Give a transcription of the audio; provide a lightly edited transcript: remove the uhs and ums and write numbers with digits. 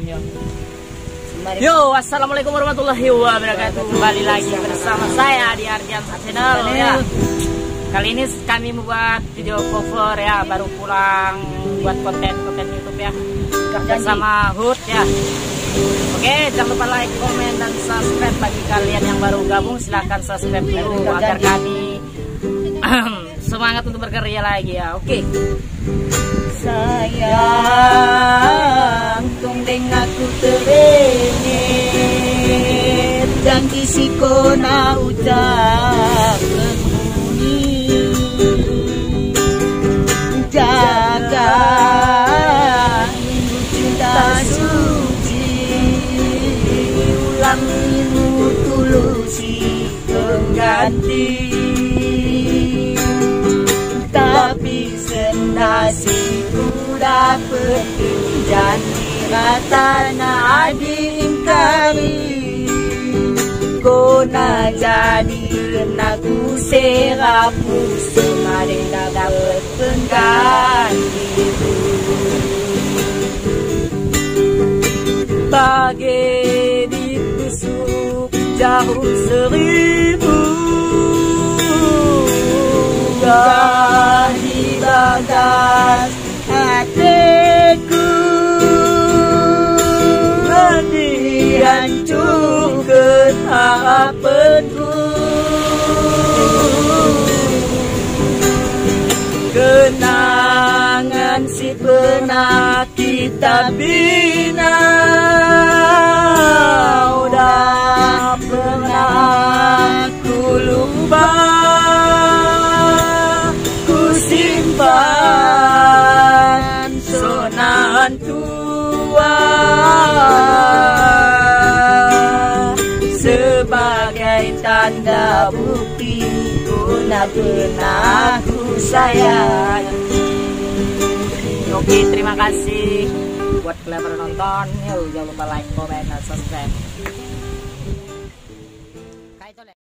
Yo, assalamualaikum warahmatullahi wabarakatuh. Kembali lagi bersama saya di Ardiansa Channel ya. Kali ini kami membuat video cover ya, baru pulang buat konten YouTube ya, bersama Hud ya. Oke, jangan lupa like, komen, dan subscribe. Bagi kalian yang baru gabung, silahkan subscribe dulu agar kami semangat untuk berkarya lagi ya. Oke. Sayang, tungdeng aku terenyet, janji si kona ucap penghuni. Jaga ilmu cinta suci, ulang ilmu tulusi pengganti. Tapi senasiku dapet janji rata na diingkari. Kona jadi kenaku serapu, semari dapet pengganti. Bagai ditusuk jarum seribu, di bagas hatiku, dihancurkan harapanku. Kenangan si pernah kita bina, udah pernah ku lupa. Sonan tua sebagai tanda bukti guna pernah ku sayang. Oke, terima kasih buat kalian yang nonton. Yuk, jangan lupa like, komen, dan subscribe.